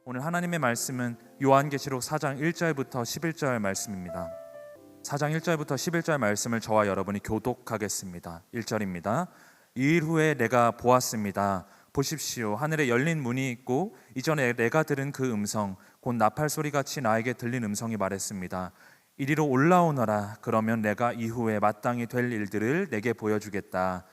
오늘 하나님의 말씀은 요한계시록 4장 1절부터 11절 말씀입니다. 4장 1절부터 11절 말씀을 저와 여러분이 교독하겠습니다. 1절입니다. 2일 후에 내가 보았습니다. 보십시오, 하늘에 열린 문이 있고 이전에 내가 들은 그 음성 곧 나팔 소리같이 나에게 들린 음성이 말했습니다. 이리로 올라오너라. 그러면 내가 이후에 마땅히 될 일들을 내게 보여주겠다.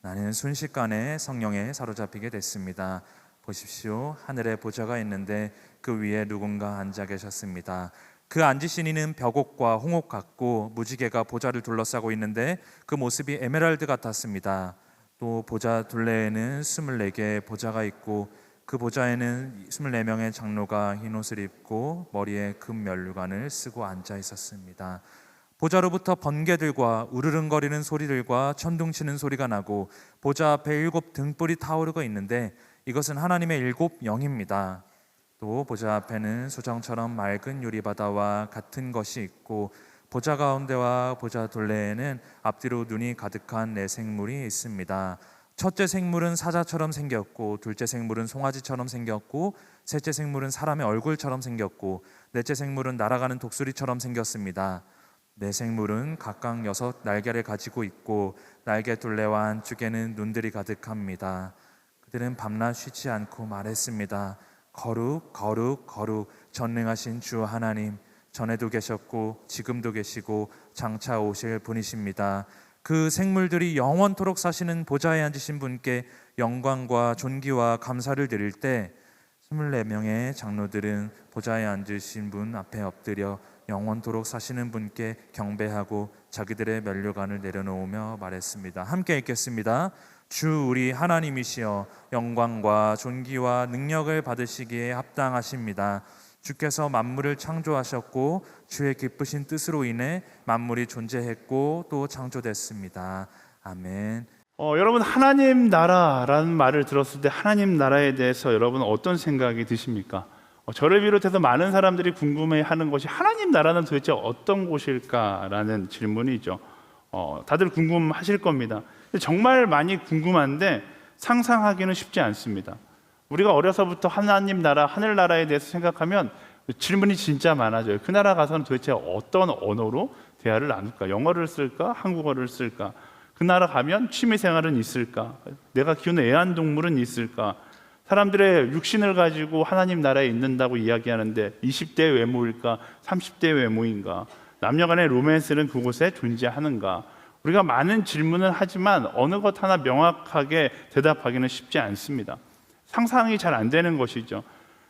나는 순식간에 성령에 사로잡히게 됐습니다. 보십시오, 하늘에 보좌가 있는데 그 위에 누군가 앉아 계셨습니다. 그 앉으신 이는 벽옥과 홍옥 같고 무지개가 보좌를 둘러싸고 있는데 그 모습이 에메랄드 같았습니다. 또 보좌 둘레에는 24개의 보좌가 있고 그 보좌에는 24명의 장로가 흰 옷을 입고 머리에 금 면류관을 쓰고 앉아 있었습니다. 보좌로부터 번개들과 우르릉거리는 소리들과 천둥치는 소리가 나고 보좌 앞에 7 등불이 타오르고 있는데 이것은 하나님의 7 영입니다. 또 보좌 앞에는 수정처럼 맑은 유리바다와 같은 것이 있고 보좌 가운데와 보좌 둘레에는 앞뒤로 눈이 가득한 4 생물이 있습니다. 첫째 생물은 사자처럼 생겼고 둘째 생물은 송아지처럼 생겼고 셋째 생물은 사람의 얼굴처럼 생겼고 넷째 생물은 날아가는 독수리처럼 생겼습니다. 4 생물은 각각 6 날개를 가지고 있고 날개 둘레와 안쪽에는 눈들이 가득합니다. 그들은 밤낮 쉬지 않고 말했습니다. 거룩 거룩 거룩 전능하신 주 하나님, 전에도 계셨고 지금도 계시고 장차 오실 분이십니다. 그 생물들이 영원토록 사시는 보좌에 앉으신 분께 영광과 존귀와 감사를 드릴 때 24명의 장로들은 보좌에 앉으신 분 앞에 엎드려 영원토록 사시는 분께 경배하고 자기들의 면류관을 내려놓으며 말했습니다. 함께 읽겠습니다. 주 우리 하나님이시여, 영광과 존귀와 능력을 받으시기에 합당하십니다. 주께서 만물을 창조하셨고 주의 기쁘신 뜻으로 인해 만물이 존재했고 또 창조됐습니다. 아멘. 여러분, 하나님 나라라는 말을 들었을 때 하나님 나라에 대해서 여러분 어떤 생각이 드십니까? 저를 비롯해서 많은 사람들이 궁금해하는 것이 하나님 나라는 도대체 어떤 곳일까라는 질문이죠. 다들 궁금하실 겁니다. 정말 많이 궁금한데 상상하기는 쉽지 않습니다. 우리가 어려서부터 하나님 나라, 하늘나라에 대해서 생각하면 질문이 진짜 많아져요. 그 나라 가서는 도대체 어떤 언어로 대화를 나눌까? 영어를 쓸까? 한국어를 쓸까? 그 나라 가면 취미생활은 있을까? 내가 키우는 애완동물은 있을까? 사람들의 육신을 가지고 하나님 나라에 있는다고 이야기하는데 20대 외모일까? 30대 외모인가? 남녀간의 로맨스는 그곳에 존재하는가? 우리가 많은 질문을 하지만 어느 것 하나 명확하게 대답하기는 쉽지 않습니다. 상상이 잘 안 되는 것이죠.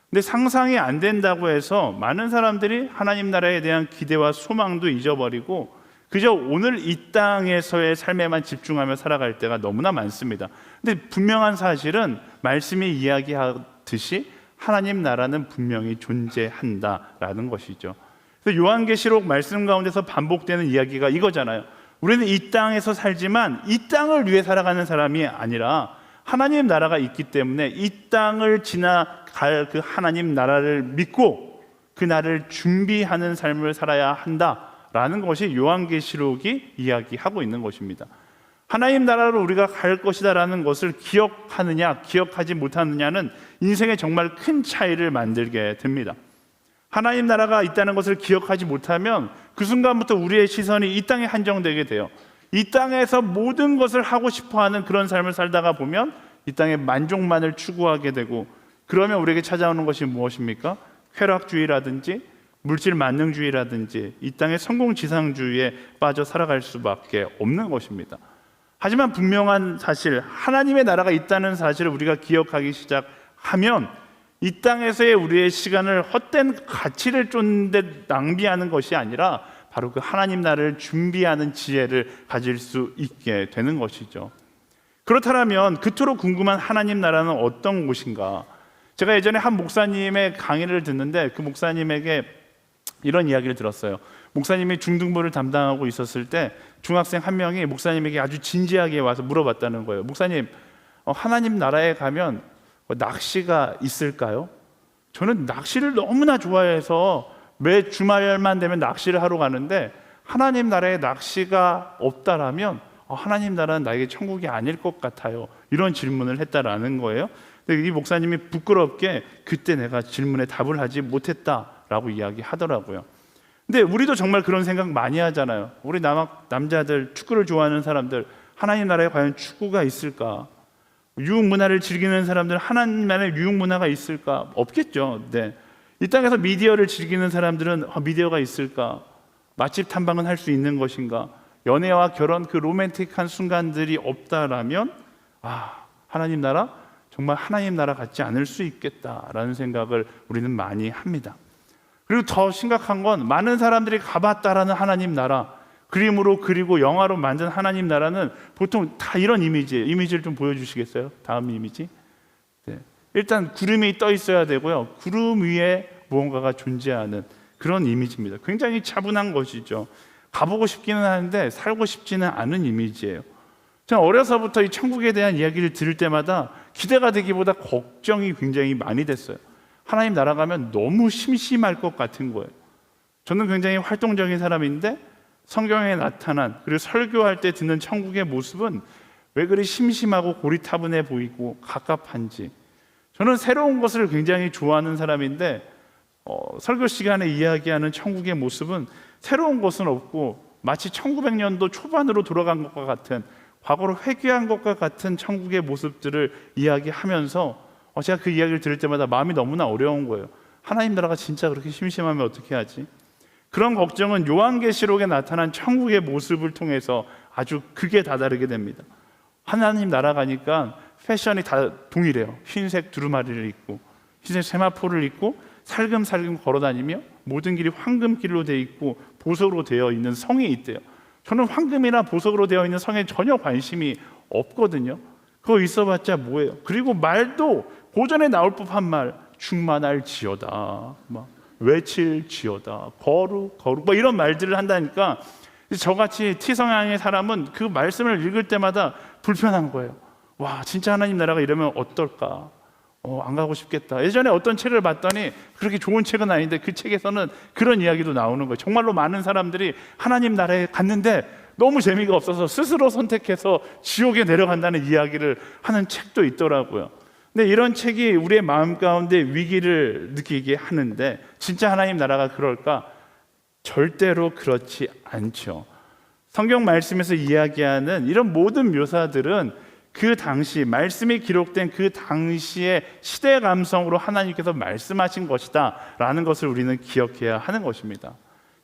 근데 상상이 안 된다고 해서 많은 사람들이 하나님 나라에 대한 기대와 소망도 잊어버리고 그저 오늘 이 땅에서의 삶에만 집중하며 살아갈 때가 너무나 많습니다. 근데 분명한 사실은 말씀이 이야기하듯이 하나님 나라는 분명히 존재한다라는 것이죠. 그래서 요한계시록 말씀 가운데서 반복되는 이야기가 이거잖아요. 우리는 이 땅에서 살지만 이 땅을 위해 살아가는 사람이 아니라 하나님 나라가 있기 때문에 이 땅을 지나갈 그 하나님 나라를 믿고 그 날을 준비하는 삶을 살아야 한다라는 것이 요한계시록이 이야기하고 있는 것입니다. 하나님 나라로 우리가 갈 것이다라는 것을 기억하느냐 기억하지 못하느냐는 인생에 정말 큰 차이를 만들게 됩니다. 하나님 나라가 있다는 것을 기억하지 못하면 그 순간부터 우리의 시선이 이 땅에 한정되게 돼요. 이 땅에서 모든 것을 하고 싶어하는 그런 삶을 살다가 보면 이 땅의 만족만을 추구하게 되고, 그러면 우리에게 찾아오는 것이 무엇입니까? 쾌락주의라든지 물질 만능주의라든지 이 땅의 성공지상주의에 빠져 살아갈 수밖에 없는 것입니다. 하지만 분명한 사실, 하나님의 나라가 있다는 사실을 우리가 기억하기 시작하면 이 땅에서의 우리의 시간을 헛된 가치를 쫓는 데 낭비하는 것이 아니라 바로 그 하나님 나라를 준비하는 지혜를 가질 수 있게 되는 것이죠. 그렇다면 그토록 궁금한 하나님 나라는 어떤 곳인가? 제가 예전에 한 목사님의 강의를 듣는데 그 목사님에게 이런 이야기를 들었어요. 목사님이 중등부를 담당하고 있었을 때 중학생 한 명이 목사님에게 아주 진지하게 와서 물어봤다는 거예요. 목사님, 하나님 나라에 가면 낚시가 있을까요? 저는 낚시를 너무나 좋아해서 매 주말만 되면 낚시를 하러 가는데 하나님 나라에 낚시가 없다라면 하나님 나라는 나에게 천국이 아닐 것 같아요. 이런 질문을 했다라는 거예요. 근데 이 목사님이 부끄럽게 그때 내가 질문에 답을 하지 못했다라고 이야기하더라고요. 근데 우리도 정말 그런 생각 많이 하잖아요. 우리 남자들, 축구를 좋아하는 사람들, 하나님 나라에 과연 축구가 있을까? 유흥 문화를 즐기는 사람들, 하나님 나라에 유흥 문화가 있을까? 없겠죠. 네. 이 땅에서 미디어를 즐기는 사람들은 미디어가 있을까? 맛집 탐방은 할 수 있는 것인가? 연애와 결혼, 그 로맨틱한 순간들이 없다라면 하나님 나라? 정말 하나님 나라 같지 않을 수 있겠다라는 생각을 우리는 많이 합니다. 그리고 더 심각한 건 많은 사람들이 가봤다라는 하나님 나라, 그림으로 그리고 영화로 만든 하나님 나라는 보통 다 이런 이미지예요. 이미지를 좀 보여주시겠어요? 다음 이미지. 네. 일단 구름이 떠 있어야 되고요. 구름 위에 무언가가 존재하는 그런 이미지입니다. 굉장히 차분한 것이죠. 가보고 싶기는 하는데 살고 싶지는 않은 이미지예요. 저는 어려서부터 이 천국에 대한 이야기를 들을 때마다 기대가 되기보다 걱정이 굉장히 많이 됐어요. 하나님 나라 가면 너무 심심할 것 같은 거예요. 저는 굉장히 활동적인 사람인데 성경에 나타난, 그리고 설교할 때 듣는 천국의 모습은 왜 그리 심심하고 고리타분해 보이고 갑갑한지. 저는 새로운 것을 굉장히 좋아하는 사람인데 설교 시간에 이야기하는 천국의 모습은 새로운 것은 없고 마치 1900년도 초반으로 돌아간 것과 같은, 과거로 회귀한 것과 같은 천국의 모습들을 이야기하면서 제가 그 이야기를 들을 때마다 마음이 너무나 어려운 거예요. 하나님 나라가 진짜 그렇게 심심하면 어떻게 하지? 그런 걱정은 요한계시록에 나타난 천국의 모습을 통해서 아주 크게 다다르게 됩니다. 하나님 나라 가니까 패션이 다 동일해요. 흰색 두루마리를 입고 흰색 세마포를 입고 살금살금 걸어다니며 모든 길이 황금길로 되어 있고 보석으로 되어 있는 성이 있대요. 저는 황금이나 보석으로 되어 있는 성에 전혀 관심이 없거든요. 그거 있어봤자 뭐예요? 그리고 말도 고전에 나올 법한 말, 충만할지어다, 외칠지어다, 거룩 이런 말들을 한다니까 저같이 T성향의 사람은 그 말씀을 읽을 때마다 불편한 거예요. 와, 진짜 하나님 나라가 이러면 어떨까? 안 가고 싶겠다. 예전에 어떤 책을 봤더니 그렇게 좋은 책은 아닌데 그 책에서는 그런 이야기도 나오는 거예요. 정말로 많은 사람들이 하나님 나라에 갔는데 너무 재미가 없어서 스스로 선택해서 지옥에 내려간다는 이야기를 하는 책도 있더라고요. 근데 이런 책이 우리의 마음 가운데 위기를 느끼게 하는데 진짜 하나님 나라가 그럴까? 절대로 그렇지 않죠. 성경 말씀에서 이야기하는 이런 모든 묘사들은 그 당시 말씀이 기록된 그 당시의 시대 감성으로 하나님께서 말씀하신 것이다 라는 것을 우리는 기억해야 하는 것입니다.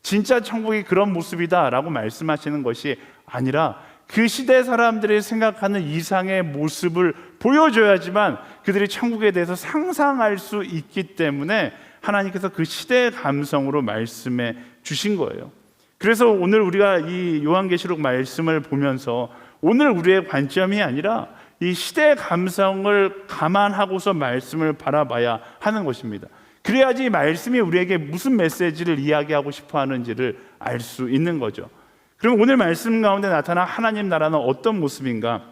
진짜 천국이 그런 모습이다 라고 말씀하시는 것이 아니라 그 시대 사람들이 생각하는 이상의 모습을 보여줘야지만 그들이 천국에 대해서 상상할 수 있기 때문에 하나님께서 그 시대의 감성으로 말씀해 주신 거예요. 그래서 오늘 우리가 이 요한계시록 말씀을 보면서 오늘 우리의 관점이 아니라 이 시대의 감성을 감안하고서 말씀을 바라봐야 하는 것입니다. 그래야지 말씀이 우리에게 무슨 메시지를 이야기하고 싶어 하는지를 알 수 있는 거죠. 그럼 오늘 말씀 가운데 나타난 하나님 나라는 어떤 모습인가?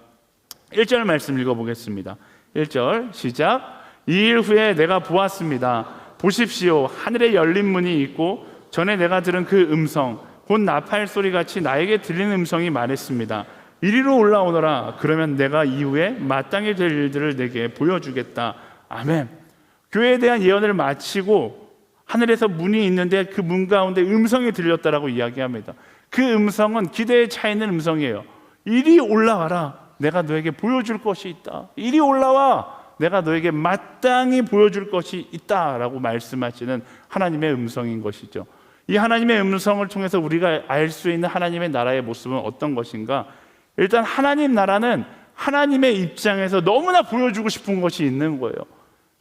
1절 말씀 읽어보겠습니다. 1절 시작. 2일 후에 내가 보았습니다. 보십시오, 하늘에 열린 문이 있고 전에 내가 들은 그 음성, 곧 나팔 소리같이 나에게 들리는 음성이 말했습니다. 이리로 올라오너라. 그러면 내가 이후에 마땅히 될 일들을 내게 보여주겠다. 아멘. 교회에 대한 예언을 마치고 하늘에서 문이 있는데 그 문 가운데 음성이 들렸다라고 이야기합니다. 그 음성은 기대에 차 있는 음성이에요. 이리 올라와라. 내가 너에게 보여줄 것이 있다. 이리 올라와. 내가 너에게 마땅히 보여줄 것이 있다라고 말씀하시는 하나님의 음성인 것이죠. 이 하나님의 음성을 통해서 우리가 알 수 있는 하나님의 나라의 모습은 어떤 것인가? 일단 하나님 나라는 하나님의 입장에서 너무나 보여주고 싶은 것이 있는 거예요.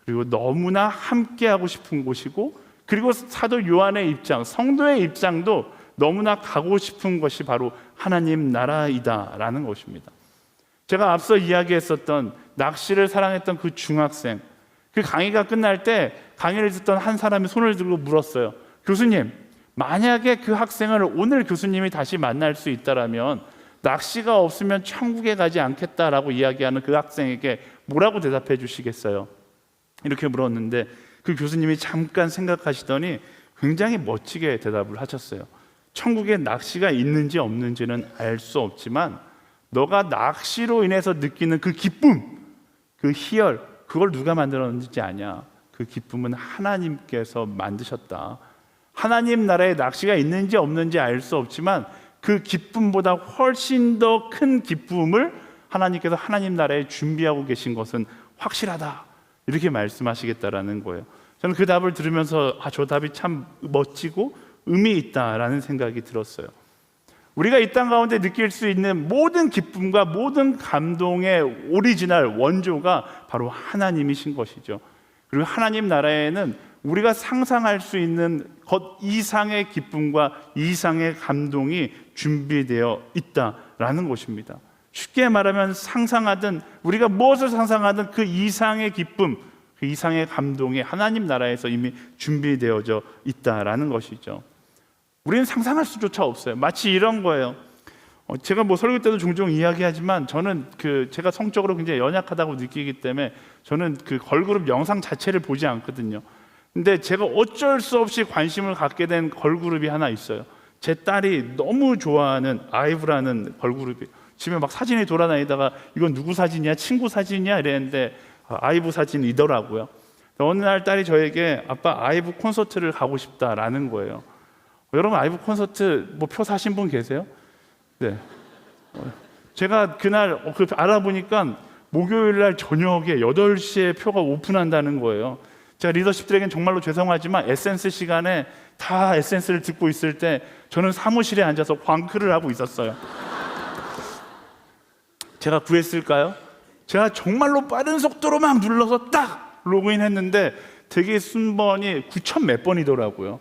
그리고 너무나 함께하고 싶은 곳이고, 그리고 사도 요한의 입장, 성도의 입장도 너무나 가고 싶은 것이 바로 하나님 나라이다라는 것입니다. 제가 앞서 이야기했었던 낚시를 사랑했던 그 중학생, 그 강의가 끝날 때 강의를 듣던 한 사람이 손을 들고 물었어요. 교수님, 만약에 그 학생을 오늘 교수님이 다시 만날 수 있다라면 낚시가 없으면 천국에 가지 않겠다라고 이야기하는 그 학생에게 뭐라고 대답해 주시겠어요? 이렇게 물었는데 그 교수님이 잠깐 생각하시더니 굉장히 멋지게 대답을 하셨어요. 천국에 낚시가 있는지 없는지는 알 수 없지만 너가 낚시로 인해서 느끼는 그 기쁨, 그 희열, 그걸 누가 만들었는지 아냐? 그 기쁨은 하나님께서 만드셨다. 하나님 나라에 낚시가 있는지 없는지 알 수 없지만 그 기쁨보다 훨씬 더 큰 기쁨을 하나님께서 하나님 나라에 준비하고 계신 것은 확실하다. 이렇게 말씀하시겠다라는 거예요. 저는 그 답을 들으면서 저 답이 참 멋지고 의미 있다라는 생각이 들었어요. 우리가 이 땅 가운데 느낄 수 있는 모든 기쁨과 모든 감동의 오리지널 원조가 바로 하나님이신 것이죠. 그리고 하나님 나라에는 우리가 상상할 수 있는 것 이상의 기쁨과 이상의 감동이 준비되어 있다라는 것입니다. 쉽게 말하면 상상하든 우리가 무엇을 상상하든 그 이상의 기쁨, 그 이상의 감동이 하나님 나라에서 이미 준비되어져 있다라는 것이죠. 우리는 상상할 수조차 없어요. 마치 이런 거예요. 제가 설교 때도 종종 이야기하지만 저는 제가 성적으로 굉장히 연약하다고 느끼기 때문에 저는 걸그룹 영상 자체를 보지 않거든요. 근데 제가 어쩔 수 없이 관심을 갖게 된 걸그룹이 하나 있어요. 제 딸이 너무 좋아하는 아이브라는 걸그룹이 집에 막 사진이 돌아다니다가 이건 누구 사진이야? 친구 사진이야? 이랬는데 아이브 사진이더라고요. 어느 날 딸이 저에게 아빠 아이브 콘서트를 가고 싶다라는 거예요. 여러분 아이브 콘서트 표 사신 분 계세요? 네. 제가 그날 알아보니까 목요일 날 저녁에 8시에 표가 오픈한다는 거예요. 제가 리더십들에겐 정말로 죄송하지만 에센스 시간에 다 에센스를 듣고 있을 때 저는 사무실에 앉아서 광크를 하고 있었어요. 제가 구했을까요? 제가 정말로 빠른 속도로 막 눌러서 딱 로그인했는데 되게 순번이 9,000 몇 번이더라고요.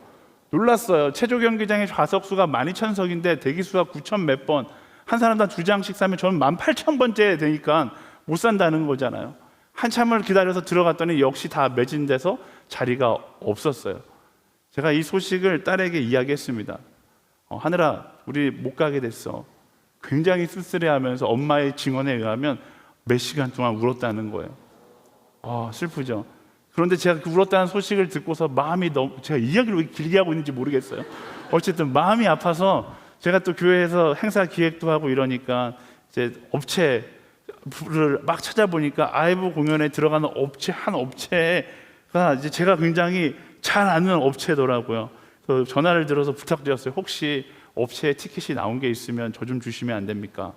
놀랐어요. 체조 경기장의 좌석수가 12,000석인데 대기수가 9,000 몇 번. 한 사람당 2장씩 사면 저는 18,000번째 되니까 못 산다는 거잖아요. 한참을 기다려서 들어갔더니 역시 다 매진돼서 자리가 없었어요. 제가 이 소식을 딸에게 이야기했습니다. 하늘아, 우리 못 가게 됐어. 굉장히 쓸쓸해하면서 엄마의 증언에 의하면 몇 시간 동안 울었다는 거예요. 슬프죠. 그런데 제가 울었다는 소식을 듣고서 마음이 제가 이야기를 왜 길게 하고 있는지 모르겠어요. 어쨌든 마음이 아파서 제가 또 교회에서 행사 기획도 하고 이러니까 이제 업체를 막 찾아보니까 아이브 공연에 들어가는 한 업체가 이제 제가 굉장히 잘 아는 업체더라고요. 그래서 전화를 들어서 부탁드렸어요. 혹시 업체에 티켓이 나온 게 있으면 저 좀 주시면 안 됩니까?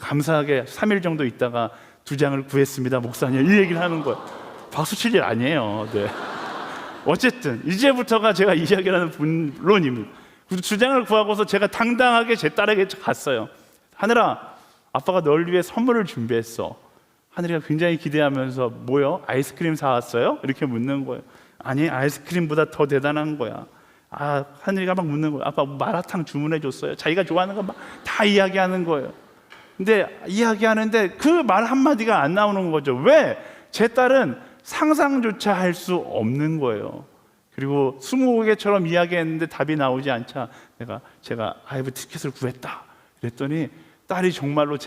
감사하게 3일 정도 있다가 2장을 구했습니다, 목사님. 이 얘기를 하는 거예요. 박수 칠 일 아니에요. 네. 어쨌든 이제부터가 제가 이야기하는 본론입니다. 2장을 구하고서 제가 당당하게 제 딸에게 갔어요. 하늘아, 아빠가 널 위해 선물을 준비했어. 하늘이가 굉장히 기대하면서 뭐요? 아이스크림 사왔어요? 이렇게 묻는 거예요. 아니, 아이스크림보다 더 대단한 거야. 하늘이가 막 묻는 거예요. 아빠 마라탕 주문해줬어요. 자기가 좋아하는 거 막 다 이야기하는 거예요. 근데 이야기하는데 그 말 한마디가 안 나오는 거죠. 왜? 제 딸은 상상조차 할 수 없는 거예요. 그리고 20개처럼 이야기했는데 답이 나오지 않자 제가 아이브 티켓을 구했다 그랬더니 딸이 정말로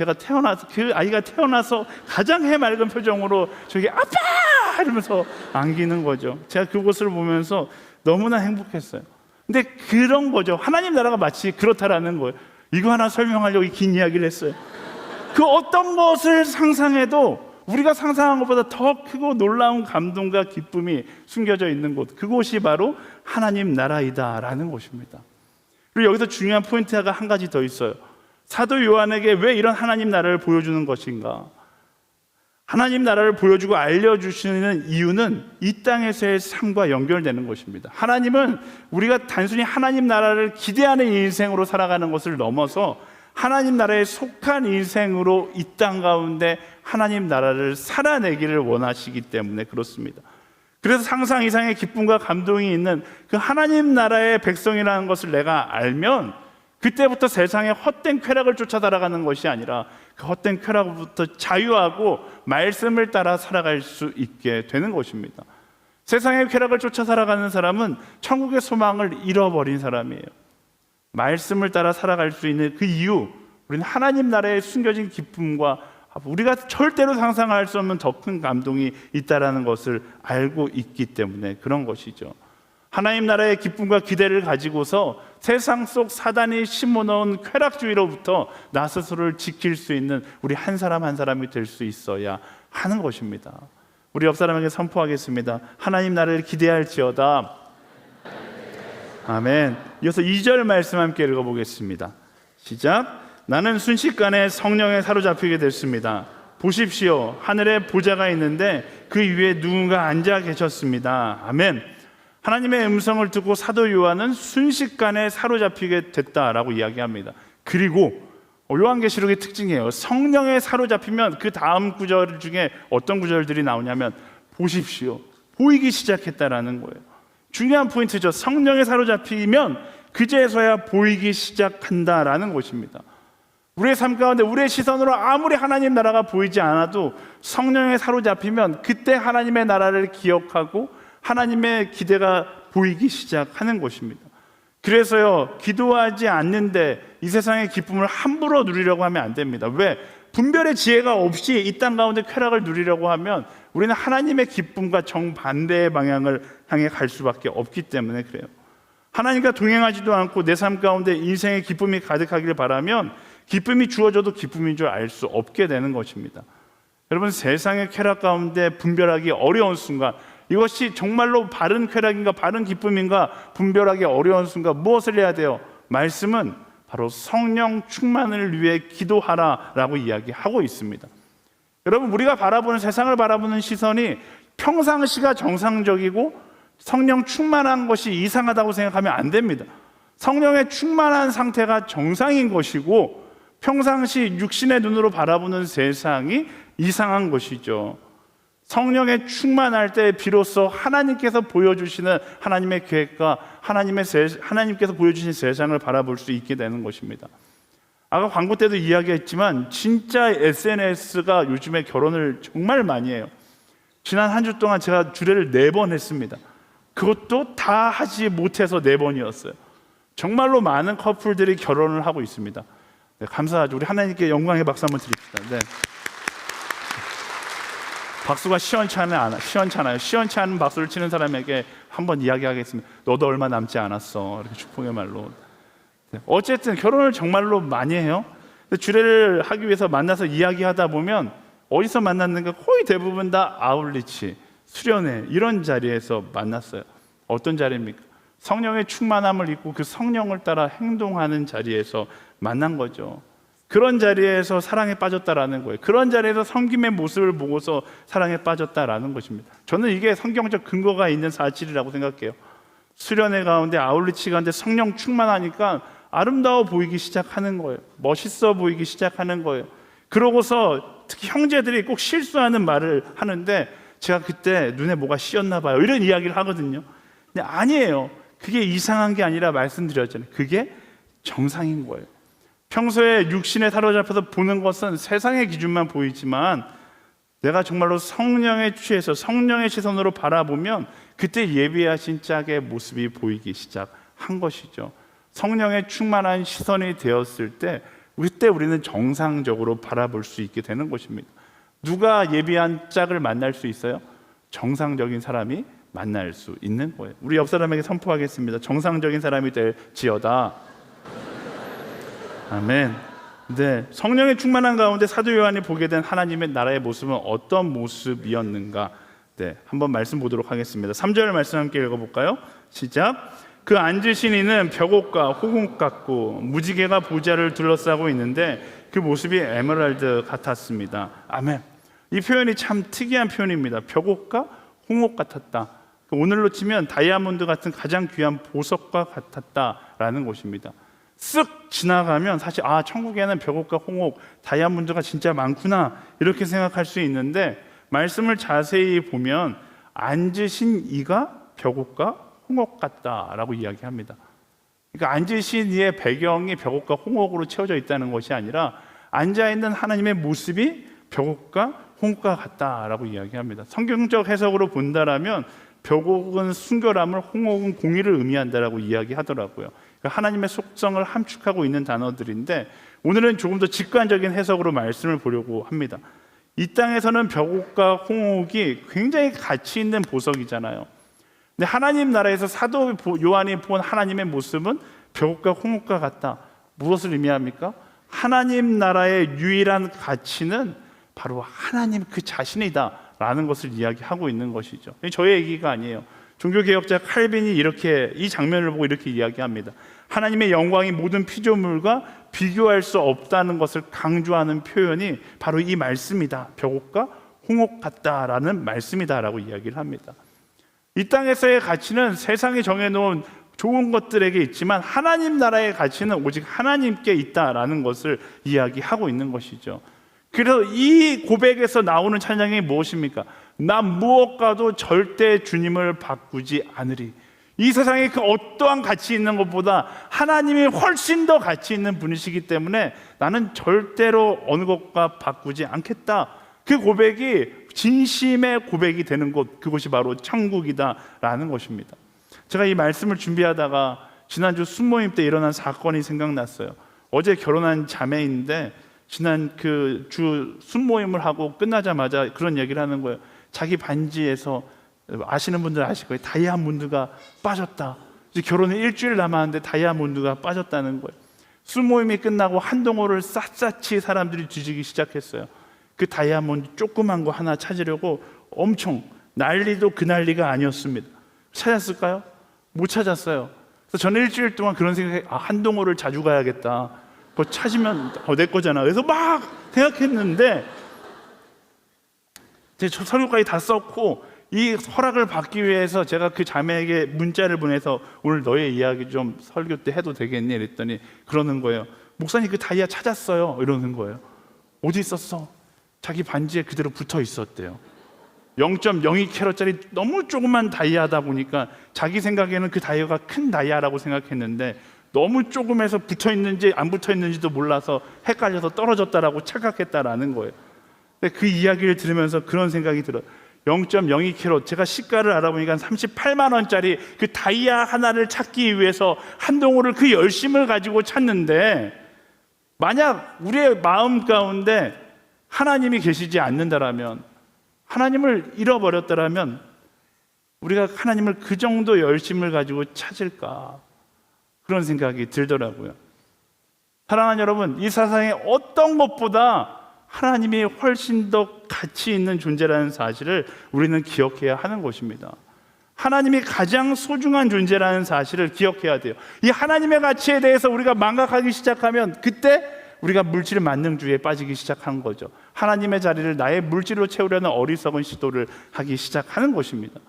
그 아이가 태어나서 가장 해맑은 표정으로 저기 아빠! 이러면서 안기는 거죠. 제가 그것을 보면서 너무나 행복했어요. 근데 그런 거죠. 하나님 나라가 마치 그렇다라는 거예요. 이거 하나 설명하려고 긴 이야기를 했어요. 그 어떤 것을 상상해도 우리가 상상한 것보다 더 크고 놀라운 감동과 기쁨이 숨겨져 있는 곳, 그곳이 바로 하나님 나라이다라는 것입니다. 그리고 여기서 중요한 포인트가 한 가지 더 있어요. 사도 요한에게 왜 이런 하나님 나라를 보여주는 것인가? 하나님 나라를 보여주고 알려주시는 이유는 이 땅에서의 삶과 연결되는 것입니다. 하나님은 우리가 단순히 하나님 나라를 기대하는 인생으로 살아가는 것을 넘어서 하나님 나라에 속한 인생으로 이 땅 가운데 하나님 나라를 살아내기를 원하시기 때문에 그렇습니다. 그래서 상상 이상의 기쁨과 감동이 있는 그 하나님 나라의 백성이라는 것을 내가 알면 그때부터 세상의 헛된 쾌락을 쫓아 살아가는 것이 아니라 그 헛된 쾌락으로부터 자유하고 말씀을 따라 살아갈 수 있게 되는 것입니다. 세상의 쾌락을 쫓아 살아가는 사람은 천국의 소망을 잃어버린 사람이에요. 말씀을 따라 살아갈 수 있는 그 이유, 우리는 하나님 나라의 숨겨진 기쁨과 우리가 절대로 상상할 수 없는 더 큰 감동이 있다는 것을 알고 있기 때문에 그런 것이죠. 하나님 나라의 기쁨과 기대를 가지고서 세상 속 사단이 심어놓은 쾌락주의로부터 나 스스로를 지킬 수 있는 우리 한 사람 한 사람이 될 수 있어야 하는 것입니다. 우리 옆 사람에게 선포하겠습니다. 하나님 나라를 기대할지어다. 아멘. 이어서 2절 말씀 함께 읽어보겠습니다. 시작. 나는 순식간에 성령에 사로잡히게 됐습니다. 보십시오. 하늘에 보좌가 있는데 그 위에 누군가 앉아 계셨습니다. 아멘. 하나님의 음성을 듣고 사도 요한은 순식간에 사로잡히게 됐다라고 이야기합니다. 그리고 요한계시록의 특징이에요. 성령에 사로잡히면 그 다음 구절 중에 어떤 구절들이 나오냐면 보십시오. 보이기 시작했다라는 거예요. 중요한 포인트죠. 성령에 사로잡히면 그제서야 보이기 시작한다라는 것입니다. 우리의 삶 가운데 우리의 시선으로 아무리 하나님 나라가 보이지 않아도 성령에 사로잡히면 그때 하나님의 나라를 기억하고 하나님의 기대가 보이기 시작하는 것입니다. 그래서요, 기도하지 않는데 이 세상의 기쁨을 함부로 누리려고 하면 안 됩니다. 왜? 분별의 지혜가 없이 이 땅 가운데 쾌락을 누리려고 하면 우리는 하나님의 기쁨과 정반대의 방향을 향해 갈 수밖에 없기 때문에 그래요. 하나님과 동행하지도 않고 내 삶 가운데 인생의 기쁨이 가득하기를 바라면 기쁨이 주어져도 기쁨인 줄 알 수 없게 되는 것입니다. 여러분, 세상의 쾌락 가운데 분별하기 어려운 순간, 이것이 정말로 바른 쾌락인가 바른 기쁨인가 분별하기 어려운 순간 무엇을 해야 돼요? 말씀은 바로 성령 충만을 위해 기도하라라고 이야기하고 있습니다. 여러분, 우리가 바라보는 세상을 바라보는 시선이 평상시가 정상적이고 성령 충만한 것이 이상하다고 생각하면 안 됩니다. 성령의 충만한 상태가 정상인 것이고 평상시 육신의 눈으로 바라보는 세상이 이상한 것이죠. 성령에 충만할 때 비로소 하나님께서 보여주시는 하나님의 계획과 하나님께서 보여주신 세상을 바라볼 수 있게 되는 것입니다. 아까 광고 때도 이야기했지만 진짜 SNS가 요즘에 결혼을 정말 많이 해요. 지난 한 주 동안 제가 주례를 4번 했습니다. 그것도 다 하지 못해서 4번이었어요. 정말로 많은 커플들이 결혼을 하고 있습니다. 네, 감사하죠. 우리 하나님께 영광의 박수 한번 드립시다. 네. 박수가 시원찮아요. 시원치 않은 박수를 치는 사람에게 한번 이야기하겠습니다. 너도 얼마 남지 않았어. 이렇게 축복의 말로. 어쨌든 결혼을 정말로 많이 해요. 주례를 하기 위해서 만나서 이야기하다 보면 어디서 만났는가 거의 대부분 다 아울리치, 수련회 이런 자리에서 만났어요. 어떤 자리입니까? 성령의 충만함을 입고 그 성령을 따라 행동하는 자리에서 만난 거죠. 그런 자리에서 사랑에 빠졌다라는 거예요. 그런 자리에서 섬김의 모습을 보고서 사랑에 빠졌다라는 것입니다. 저는 이게 성경적 근거가 있는 사실이라고 생각해요. 수련회 가운데 아울리치 가운데 성령 충만하니까 아름다워 보이기 시작하는 거예요. 멋있어 보이기 시작하는 거예요. 그러고서 특히 형제들이 꼭 실수하는 말을 하는데 제가 그때 눈에 뭐가 씌었나 봐요. 이런 이야기를 하거든요. 근데 아니에요. 그게 이상한 게 아니라 말씀드렸잖아요. 그게 정상인 거예요. 평소에 육신에 사로잡혀서 보는 것은 세상의 기준만 보이지만 내가 정말로 성령에 취해서 성령의 시선으로 바라보면 그때 예비하신 짝의 모습이 보이기 시작한 것이죠. 성령의 충만한 시선이 되었을 때 그때 우리는 정상적으로 바라볼 수 있게 되는 것입니다. 누가 예비한 짝을 만날 수 있어요? 정상적인 사람이 만날 수 있는 거예요. 우리 옆 사람에게 선포하겠습니다. 정상적인 사람이 될지어다. 아멘. 네, 성령의 충만한 가운데 사도 요한이 보게 된 하나님의 나라의 모습은 어떤 모습이었는가? 네, 한번 말씀 보도록 하겠습니다. 3절 말씀 함께 읽어볼까요? 시작. 그 앉으신 이는 벽옥과 호국 같고 무지개가 보좌를 둘러싸고 있는데 그 모습이 에메랄드 같았습니다. 아멘. 이 표현이 참 특이한 표현입니다. 벽옥과 홍옥 같았다. 오늘로 치면 다이아몬드 같은 가장 귀한 보석과 같았다라는 것입니다. 쓱 지나가면 사실 천국에는 벽옥과 홍옥, 다이아몬드가 진짜 많구나 이렇게 생각할 수 있는데 말씀을 자세히 보면 앉으신 이가 벽옥과 홍옥 같다라고 이야기합니다. 그러니까 앉으신 이의 배경이 벽옥과 홍옥으로 채워져 있다는 것이 아니라 앉아있는 하나님의 모습이 벽옥과 홍옥과 같다라고 이야기합니다. 성경적 해석으로 본다라면 벽옥은 순결함을, 홍옥은 공의를 의미한다라고 이야기하더라고요. 그러니까 하나님의 속성을 함축하고 있는 단어들인데 오늘은 조금 더 직관적인 해석으로 말씀을 보려고 합니다. 이 땅에서는 벽옥과 홍옥이 굉장히 가치 있는 보석이잖아요. 근데 하나님 나라에서 사도 요한이 본 하나님의 모습은 벽옥과 홍옥과 같다. 무엇을 의미합니까? 하나님 나라의 유일한 가치는 바로 하나님 그 자신이다 있다라는 것을 이야기하고 있는 것이죠. 저의 얘기가 아니에요. 종교개혁자 칼빈이 이렇게 이 장면을 보고 이렇게 이야기합니다. 하나님의 영광이 모든 피조물과 비교할 수 없다는 것을 강조하는 표현이 바로 이 말씀이다. 벽옥과 홍옥 같다라는 말씀이다라고 이야기를 합니다. 이 땅에서의 가치는 세상이 정해놓은 좋은 것들에게 있지만 하나님 나라의 가치는 오직 하나님께 있다라는 것을 이야기하고 있는 것이죠. 그래서 이 고백에서 나오는 찬양이 무엇입니까? 나 무엇과도 절대 주님을 바꾸지 않으리. 이 세상에 그 어떠한 가치 있는 것보다 하나님이 훨씬 더 가치 있는 분이시기 때문에 나는 절대로 어느 것과 바꾸지 않겠다. 그 고백이 진심의 고백이 되는 곳, 그곳이 바로 천국이다라는 것입니다. 제가 이 말씀을 준비하다가 지난주 순모임 때 일어난 사건이 생각났어요. 어제 결혼한 자매인데 지난 그 주 순모임을 하고 끝나자마자 그런 얘기를 하는 거예요. 자기 반지에서, 아시는 분들 아실 거예요, 다이아몬드가 빠졌다. 이제 결혼에 일주일 남았는데 다이아몬드가 빠졌다는 거예요. 순모임이 끝나고 한 동호를 샅샅이 사람들이 뒤지기 시작했어요. 그 다이아몬드 조그만 거 하나 찾으려고 엄청 난리도 그 난리가 아니었습니다. 찾았을까요? 못 찾았어요. 그래서 저는 일주일 동안 그런 생각에 한 동호를 자주 가야겠다. 그거 찾으면 내 거잖아. 그래서 막 생각했는데 제 서류까지 다 썼고 이 허락을 받기 위해서 제가 그 자매에게 문자를 보내서 오늘 너의 이야기 좀 설교 때 해도 되겠니? 이랬더니 그러는 거예요. 목사님 그 다이아 찾았어요. 이러는 거예요. 어디 있었어? 자기 반지에 그대로 붙어 있었대요. 0.02캐럿짜리 너무 조그만 다이아다 보니까 자기 생각에는 그 다이아가 큰 다이아라고 생각했는데 너무 조금해서 붙어 있는지 안 붙어 있는지도 몰라서 헷갈려서 떨어졌다라고 착각했다라는 거예요. 근데 그 이야기를 들으면서 그런 생각이 들어요. 0.02캐럿, 제가 시가를 알아보니까 38만 원짜리 그 다이아 하나를 찾기 위해서 한 동호를 그 열심을 가지고 찾는데, 만약 우리의 마음 가운데 하나님이 계시지 않는다라면, 하나님을 잃어버렸다라면 우리가 하나님을 그 정도 열심을 가지고 찾을까, 그런 생각이 들더라고요. 사랑하는 여러분, 이 세상에 어떤 것보다 하나님이 훨씬 더 가치 있는 존재라는 사실을 우리는 기억해야 하는 것입니다. 하나님이 가장 소중한 존재라는 사실을 기억해야 돼요. 이 하나님의 가치에 대해서 우리가 망각하기 시작하면 그때 우리가 물질 만능주의에 빠지기 시작한 거죠. 하나님의 자리를 나의 물질로 채우려는 어리석은 시도를 하기 시작하는 것입니다.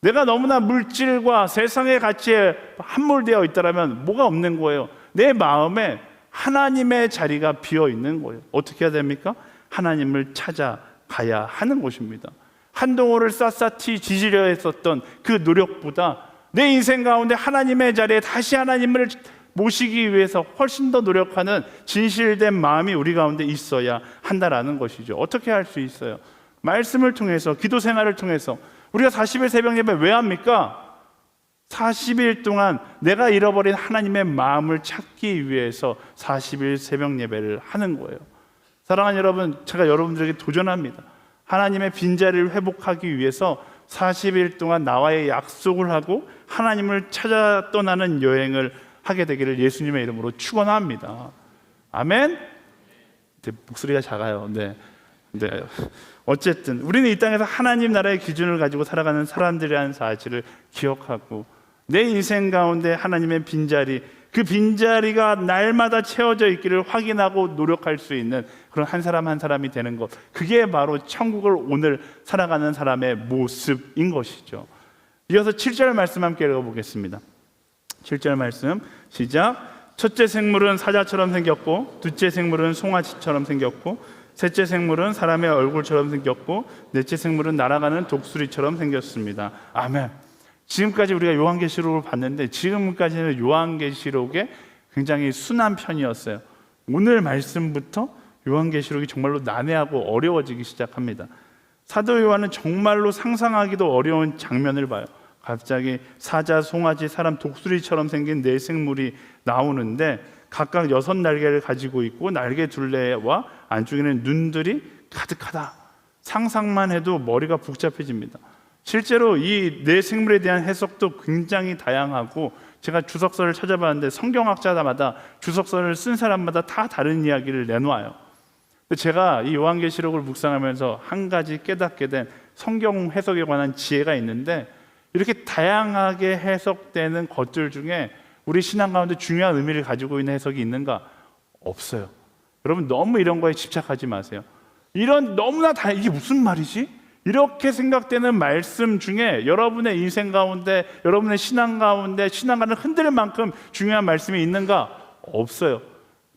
내가 너무나 물질과 세상의 가치에 함몰되어 있다면 뭐가 없는 거예요? 내 마음에 하나님의 자리가 비어 있는 거예요. 어떻게 해야 됩니까? 하나님을 찾아가야 하는 것입니다. 한 동호를 샅샅이 뒤지려 했었던 그 노력보다 내 인생 가운데 하나님의 자리에 다시 하나님을 모시기 위해서 훨씬 더 노력하는 진실된 마음이 우리 가운데 있어야 한다라는 것이죠. 어떻게 할 수 있어요? 말씀을 통해서, 기도 생활을 통해서. 우리가 40일 새벽 예배 왜 합니까? 40일 동안 내가 잃어버린 하나님의 마음을 찾기 위해서 40일 새벽 예배를 하는 거예요. 사랑하는 여러분, 제가 여러분들에게 도전합니다. 하나님의 빈자리를 회복하기 위해서 40일 동안 나와의 약속을 하고 하나님을 찾아 떠나는 여행을 하게 되기를 예수님의 이름으로 축원합니다. 아멘. 목소리가 작아요. 네. 어쨌든 우리는 이 땅에서 하나님 나라의 기준을 가지고 살아가는 사람들이라는 사실을 기억하고, 내 인생 가운데 하나님의 빈자리, 그 빈자리가 날마다 채워져 있기를 확인하고 노력할 수 있는 그런 한 사람 한 사람이 되는 것, 그게 바로 천국을 오늘 살아가는 사람의 모습인 것이죠. 이어서 7절 말씀 함께 읽어보겠습니다. 7절 말씀 시작. 첫째 생물은 사자처럼 생겼고, 둘째 생물은 송아지처럼 생겼고, 셋째 생물은 사람의 얼굴처럼 생겼고, 넷째 생물은 날아가는 독수리처럼 생겼습니다. 아멘. 지금까지 우리가 요한계시록을 봤는데, 지금까지는 요한계시록의 굉장히 순한 편이었어요. 오늘 말씀부터 요한계시록이 정말로 난해하고 어려워지기 시작합니다. 사도 요한은 정말로 상상하기도 어려운 장면을 봐요. 갑자기 사자, 송아지, 사람, 독수리처럼 생긴 네 생물이 나오는데 각각 6날개를 가지고 있고 날개 둘레와 안쪽에는 눈들이 가득하다. 상상만 해도 머리가 복잡해집니다. 실제로 이 네 생물에 대한 해석도 굉장히 다양하고, 제가 주석서를 찾아봤는데 성경학자마다 주석서를 쓴 사람마다 다 다른 이야기를 내놓아요. 제가 이 요한계시록을 묵상하면서 한 가지 깨닫게 된 성경 해석에 관한 지혜가 있는데 이렇게 다양하게 해석되는 것들 중에 우리 신앙 가운데 중요한 의미를 가지고 있는 해석이 있는가? 없어요. 여러분 너무 이런 거에 집착하지 마세요. 이런 너무나 이게 무슨 말이지? 이렇게 생각되는 말씀 중에 여러분의 인생 가운데, 여러분의 신앙 가운데 신앙관을 흔들 만큼 중요한 말씀이 있는가? 없어요.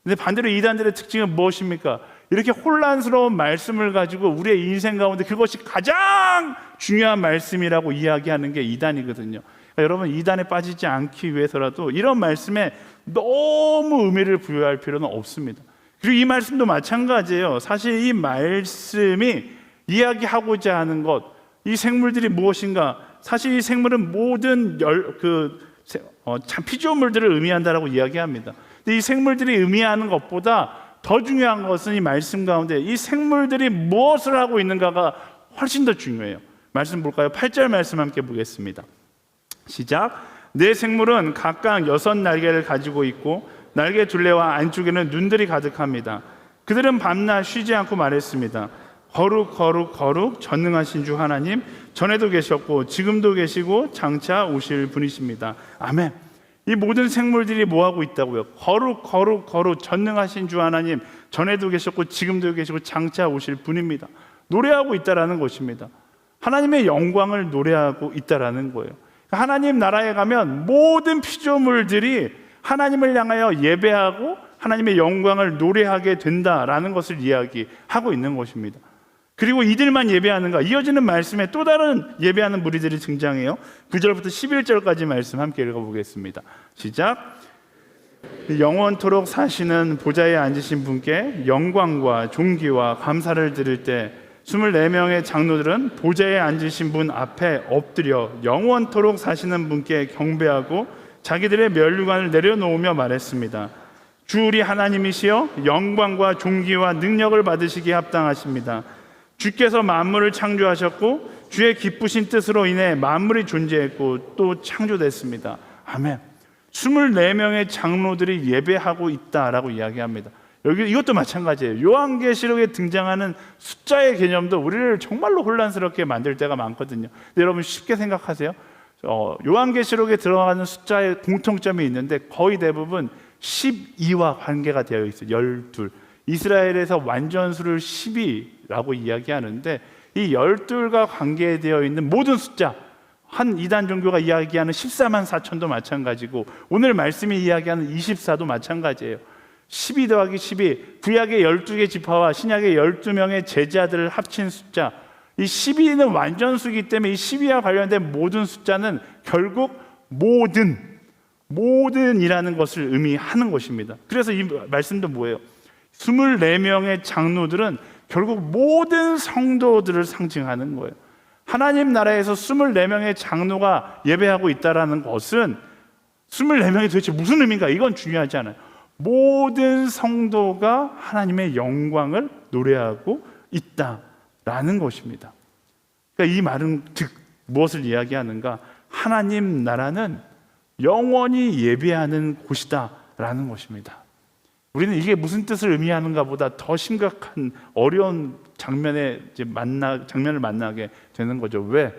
근데 반대로 이단들의 특징은 무엇입니까? 이렇게 혼란스러운 말씀을 가지고 우리의 인생 가운데 그것이 가장 중요한 말씀이라고 이야기하는 게 이단이거든요. 그러니까 여러분 이단에 빠지지 않기 위해서라도 이런 말씀에 너무 의미를 부여할 필요는 없습니다. 그리고 이 말씀도 마찬가지예요. 사실 이 말씀이 이야기하고자 하는 것, 이 생물들이 무엇인가? 사실 이 생물은 모든 피조물들을 의미한다라고 이야기합니다. 근데 이 생물들이 의미하는 것보다 더 중요한 것은 이 말씀 가운데 이 생물들이 무엇을 하고 있는가가 훨씬 더 중요해요. 말씀 볼까요? 8절 말씀 함께 보겠습니다. 시작. 네 생물은 각각 6날개를 가지고 있고 날개 둘레와 안쪽에는 눈들이 가득합니다. 그들은 밤낮 쉬지 않고 말했습니다. 거룩 거룩 거룩 전능하신 주 하나님, 전에도 계셨고 지금도 계시고 장차 오실 분이십니다. 아멘. 이 모든 생물들이 뭐하고 있다고요? 거룩 거룩 거룩 전능하신 주 하나님, 전에도 계셨고 지금도 계시고 장차 오실 분입니다. 노래하고 있다라는 것입니다. 하나님의 영광을 노래하고 있다라는 거예요. 하나님 나라에 가면 모든 피조물들이 하나님을 향하여 예배하고 하나님의 영광을 노래하게 된다라는 것을 이야기하고 있는 것입니다. 그리고 이들만 예배하는가? 이어지는 말씀에 또 다른 예배하는 무리들이 등장해요. 9절부터 11절까지 말씀 함께 읽어보겠습니다. 시작. 영원토록 사시는 보좌에 앉으신 분께 영광과 존귀와 감사를 드릴 때 24명의 장로들은 보좌에 앉으신 분 앞에 엎드려 영원토록 사시는 분께 경배하고 자기들의 면류관을 내려놓으며 말했습니다. 주 우리 하나님이시여 영광과 존귀와 능력을 받으시기에 합당하십니다. 주께서 만물을 창조하셨고 주의 기쁘신 뜻으로 인해 만물이 존재했고 또 창조됐습니다. 아멘. 24명의 장로들이 예배하고 있다라고 이야기합니다. 여기 이것도 마찬가지예요. 요한계시록에 등장하는 숫자의 개념도 우리를 정말로 혼란스럽게 만들 때가 많거든요. 근데 여러분 쉽게 생각하세요. 요한계시록에 들어가는 숫자의 공통점이 있는데 거의 대부분 12와 관계가 되어 있어요. 12. 이스라엘에서 완전수를 12라고 이야기하는데 이 12가 관계되어 있는 모든 숫자, 한 이단 종교가 이야기하는 14만 4천도 마찬가지고 오늘 말씀이 이야기하는 24도 마찬가지예요. 12 더하기 12, 구약의 12개 지파와 신약의 12명의 제자들을 합친 숫자, 이 12는 완전수이기 때문에 이 12와 관련된 모든 숫자는 결국 모든이라는 것을 의미하는 것입니다. 그래서 이 말씀도 뭐예요? 24명의 장로들은 결국 모든 성도들을 상징하는 거예요. 하나님 나라에서 24명의 장로가 예배하고 있다는 것은 24명이 도대체 무슨 의미인가? 이건 중요하지 않아요. 모든 성도가 하나님의 영광을 노래하고 있다라는 것입니다. 그러니까 이 말은 즉 무엇을 이야기하는가? 하나님 나라는 영원히 예배하는 곳이다라는 것입니다. 우리는 이게 무슨 뜻을 의미하는가 보다 더 심각한 어려운 장면을 만나게 되는 거죠. 왜?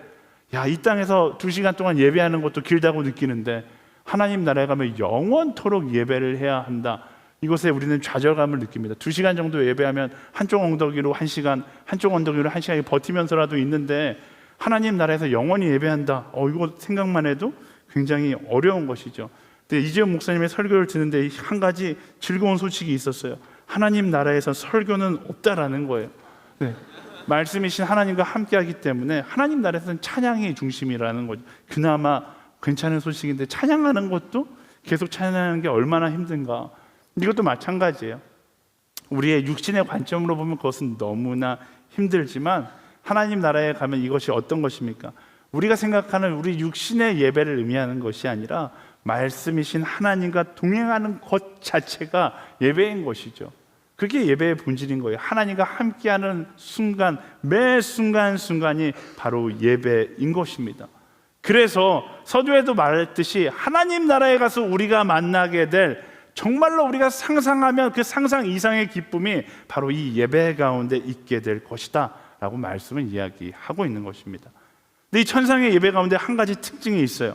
이 땅에서 2시간 동안 예배하는 것도 길다고 느끼는데 하나님 나라에 가면 영원토록 예배를 해야 한다. 이것에 우리는 좌절감을 느낍니다. 2시간 정도 예배하면 한쪽 엉덩이로 1시간, 한쪽 엉덩이로 1시간 버티면서라도 있는데 하나님 나라에서 영원히 예배한다. 이거 생각만 해도 굉장히 어려운 것이죠. 근데 이재용 목사님의 설교를 듣는데 한 가지 즐거운 소식이 있었어요. 하나님 나라에서 설교는 없다라는 거예요. 네. 말씀이신 하나님과 함께하기 때문에 하나님 나라에서는 찬양이 중심이라는 거죠. 그나마 괜찮은 소식인데 찬양하는 것도 계속 찬양하는 게 얼마나 힘든가. 이것도 마찬가지예요. 우리의 육신의 관점으로 보면 그것은 너무나 힘들지만 하나님 나라에 가면 이것이 어떤 것입니까? 우리가 생각하는 우리 육신의 예배를 의미하는 것이 아니라 말씀이신 하나님과 동행하는 것 자체가 예배인 것이죠. 그게 예배의 본질인 거예요. 하나님과 함께하는 순간, 매 순간순간이 바로 예배인 것입니다. 그래서 서두에도 말했듯이 하나님 나라에 가서 우리가 만나게 될 정말로 우리가 상상하면 그 상상 이상의 기쁨이 바로 이 예배 가운데 있게 될 것이다 라고 말씀을 이야기하고 있는 것입니다. 근데 이 천상의 예배 가운데 한 가지 특징이 있어요.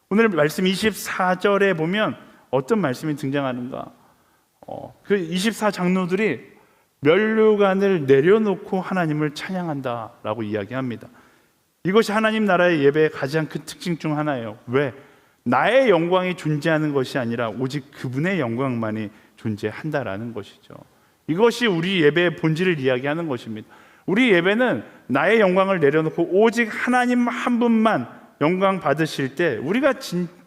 오늘 말씀 24절에 보면 어떤 말씀이 등장하는가? 그 24장로들이 면류관을 내려놓고 하나님을 찬양한다라고 이야기합니다. 이것이 하나님 나라의 예배의 가장 큰 특징 중 하나예요. 왜? 나의 영광이 존재하는 것이 아니라 오직 그분의 영광만이 존재한다라는 것이죠. 이것이 우리 예배의 본질을 이야기하는 것입니다. 우리 예배는 나의 영광을 내려놓고 오직 하나님 한 분만 영광 받으실 때 우리가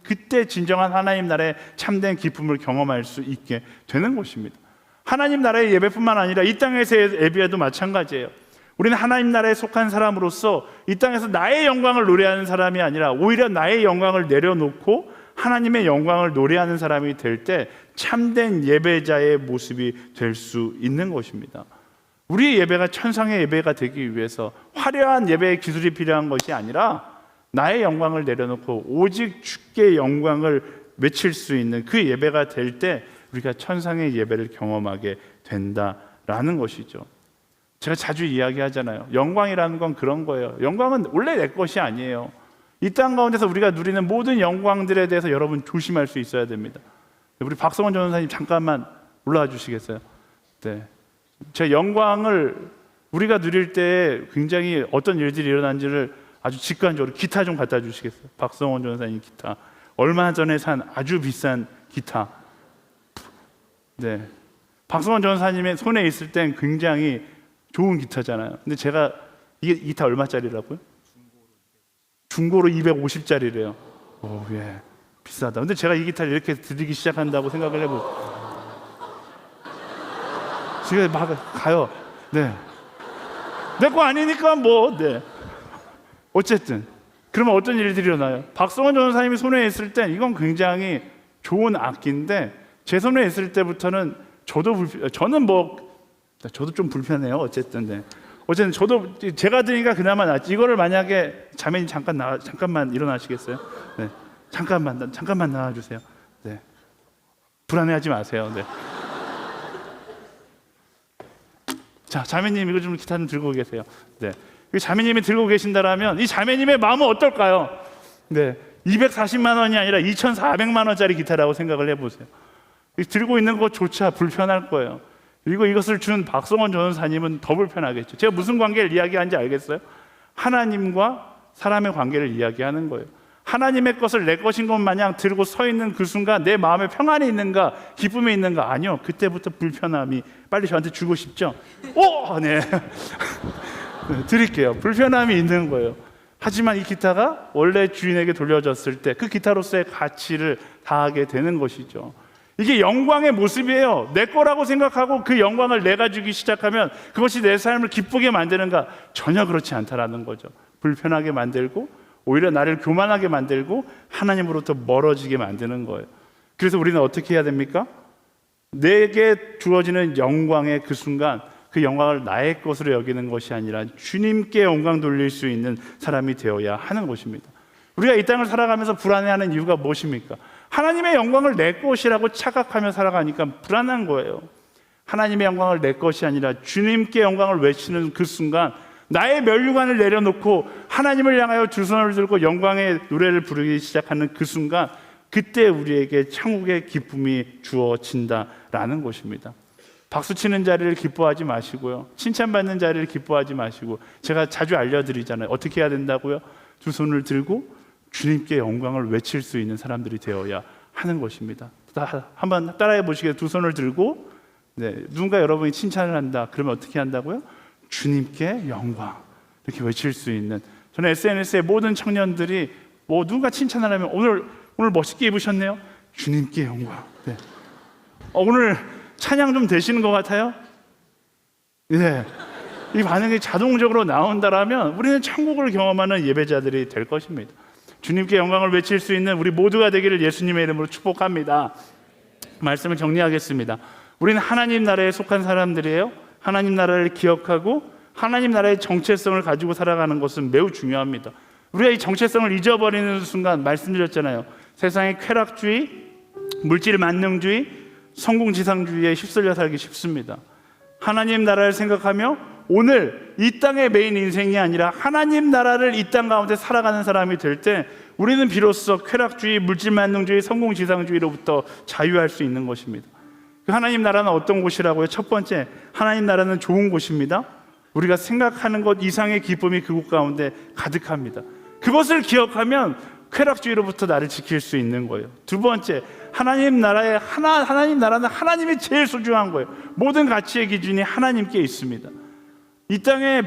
그때 진정한 하나님 나라의 참된 기쁨을 경험할 수 있게 되는 것입니다. 하나님 나라의 예배뿐만 아니라 이 땅에서의 예배도 마찬가지예요. 우리는 하나님 나라에 속한 사람으로서 이 땅에서 나의 영광을 노래하는 사람이 아니라 오히려 나의 영광을 내려놓고 하나님의 영광을 노래하는 사람이 될 때 참된 예배자의 모습이 될 수 있는 것입니다. 우리의 예배가 천상의 예배가 되기 위해서 화려한 예배의 기술이 필요한 것이 아니라 나의 영광을 내려놓고 오직 주께 영광을 외칠 수 있는 그 예배가 될 때 우리가 천상의 예배를 경험하게 된다라는 것이죠. 제가 자주 이야기하잖아요. 영광이라는 건 그런 거예요. 영광은 원래 내 것이 아니에요. 이 땅 가운데서 우리가 누리는 모든 영광들에 대해서 여러분 조심할 수 있어야 됩니다. 우리 박성원 전도사님 잠깐만 올라와 주시겠어요? 네. 제 영광을 우리가 누릴 때 굉장히 어떤 일들이 일어난지를 아주 직관적으로 기타 좀 갖다 주시겠어요? 박성원 전도사님 기타. 얼마 전에 산 아주 비싼 기타. 네. 박성원 전도사님의 손에 있을 땐 굉장히 좋은 기타잖아요. 근데 제가 이게 기타 얼마짜리라고요? 중고로 250짜리래요. 오, 예. 비싸다. 근데 제가 이 기타를 이렇게 들리기 시작한다고 생각을 해보고 지금 막 가요. 네. 내 거 아니니까 뭐. 네. 어쨌든 그러면 어떤 일들이 일어나요? 박성원 전도사님이 손에 있을 땐 이건 굉장히 좋은 악기인데 제 손에 있을 때부터는 저도 좀 불편해요. 어쨌든 네. 어쨌든 저도 제가 드니까 그나마 낫지. 이거를 만약에 자매님 잠깐만 일어나시겠어요? 네. 잠깐만 나와주세요. 네. 불안해하지 마세요. 네. 자, 자매님 이거 좀 기타 좀 들고 계세요. 네. 자매님이 들고 계신다라면 이 자매님의 마음은 어떨까요? 네. 240만 원이 아니라 2,400만 원짜리 기타라고 생각을 해보세요. 들고 있는 것조차 불편할 거예요. 그리고 이것을 준 박성원 전도사님은 더 불편하겠죠. 제가 무슨 관계를 이야기하는지 알겠어요? 하나님과 사람의 관계를 이야기하는 거예요. 하나님의 것을 내 것인 것 마냥 들고 서 있는 그 순간 내 마음에 평안이 있는가 기쁨이 있는가? 아니요. 그때부터 불편함이 빨리 저한테 주고 싶죠? 네. 드릴게요. 불편함이 있는 거예요. 하지만 이 기타가 원래 주인에게 돌려졌을 때 그 기타로서의 가치를 다하게 되는 것이죠. 이게 영광의 모습이에요. 내 거라고 생각하고 그 영광을 내가 주기 시작하면 그것이 내 삶을 기쁘게 만드는가? 전혀 그렇지 않다라는 거죠. 불편하게 만들고 오히려 나를 교만하게 만들고 하나님으로부터 멀어지게 만드는 거예요. 그래서 우리는 어떻게 해야 됩니까? 내게 주어지는 영광의 그 순간 그 영광을 나의 것으로 여기는 것이 아니라 주님께 영광 돌릴 수 있는 사람이 되어야 하는 것입니다. 우리가 이 땅을 살아가면서 불안해하는 이유가 무엇입니까? 하나님의 영광을 내 것이라고 착각하며 살아가니까 불안한 거예요. 하나님의 영광을 내 것이 아니라 주님께 영광을 외치는 그 순간 나의 면류관을 내려놓고 하나님을 향하여 두 손을 들고 영광의 노래를 부르기 시작하는 그 순간 그때 우리에게 천국의 기쁨이 주어진다라는 것입니다. 박수치는 자리를 기뻐하지 마시고요. 칭찬받는 자리를 기뻐하지 마시고 제가 자주 알려드리잖아요. 어떻게 해야 된다고요? 두 손을 들고 주님께 영광을 외칠 수 있는 사람들이 되어야 하는 것입니다. 한번 따라해 보시겠어요? 두 손을 들고 누군가 여러분이 칭찬을 한다. 그러면 어떻게 한다고요? 주님께 영광 이렇게 외칠 수 있는. 저는 SNS에 모든 청년들이 누군가 칭찬을 하면 오늘 멋있게 입으셨네요. 주님께 영광. 네. 오늘 찬양 좀 되시는 것 같아요? 네. 이 반응이 자동적으로 나온다라면 우리는 천국을 경험하는 예배자들이 될 것입니다. 주님께 영광을 외칠 수 있는 우리 모두가 되기를 예수님의 이름으로 축복합니다. 말씀을 정리하겠습니다. 우리는 하나님 나라에 속한 사람들이에요. 하나님 나라를 기억하고 하나님 나라의 정체성을 가지고 살아가는 것은 매우 중요합니다. 우리가 이 정체성을 잊어버리는 순간 말씀드렸잖아요. 세상의 쾌락주의, 물질 만능주의, 성공지상주의에 휩쓸려 살기 쉽습니다. 하나님 나라를 생각하며 오늘 이 땅의 메인 인생이 아니라 하나님 나라를 이 땅 가운데 살아가는 사람이 될 때 우리는 비로소 쾌락주의, 물질만능주의, 성공지상주의로부터 자유할 수 있는 것입니다. 그 하나님 나라는 어떤 곳이라고요? 첫 번째, 하나님 나라는 좋은 곳입니다. 우리가 생각하는 것 이상의 기쁨이 그곳 가운데 가득합니다. 그것을 기억하면 쾌락주의로부터 나를 지킬 수 있는 거예요. 두 번째, 하나님 나라는 하나님이 제일 소중한 거예요. 모든 가치의 기준이 하나님께 있습니다. 이 땅에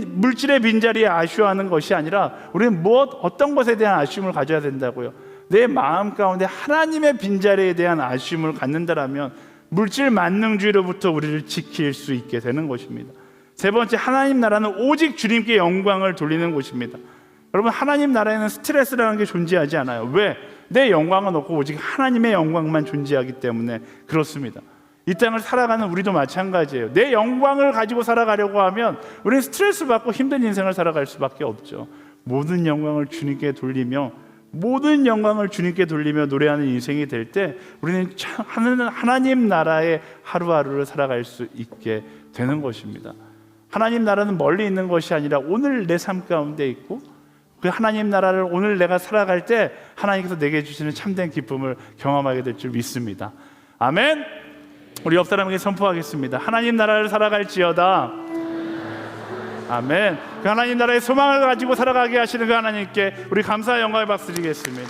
물질의 빈자리에 아쉬워하는 것이 아니라 우리는 어떤 것에 대한 아쉬움을 가져야 된다고요? 내 마음 가운데 하나님의 빈자리에 대한 아쉬움을 갖는다라면 물질 만능주의로부터 우리를 지킬 수 있게 되는 것입니다. 세 번째, 하나님 나라는 오직 주님께 영광을 돌리는 곳입니다. 여러분, 하나님 나라에는 스트레스라는 게 존재하지 않아요. 왜? 내 영광은 없고 오직 하나님의 영광만 존재하기 때문에 그렇습니다. 이 땅을 살아가는 우리도 마찬가지예요. 내 영광을 가지고 살아가려고 하면 우리는 스트레스 받고 힘든 인생을 살아갈 수밖에 없죠. 모든 영광을 주님께 돌리며 노래하는 인생이 될 때 우리는 하나님 나라의 하루하루를 살아갈 수 있게 되는 것입니다. 하나님 나라는 멀리 있는 것이 아니라 오늘 내 삶 가운데 있고, 그 하나님 나라를 오늘 내가 살아갈 때 하나님께서 내게 주시는 참된 기쁨을 경험하게 될 줄 믿습니다. 아멘. 우리 옆 사람에게 선포하겠습니다. 하나님 나라를 살아갈지어다. 아멘. 그 하나님 나라의 소망을 가지고 살아가게 하시는 그 하나님께 우리 감사와 영광의 박수 드리겠습니다.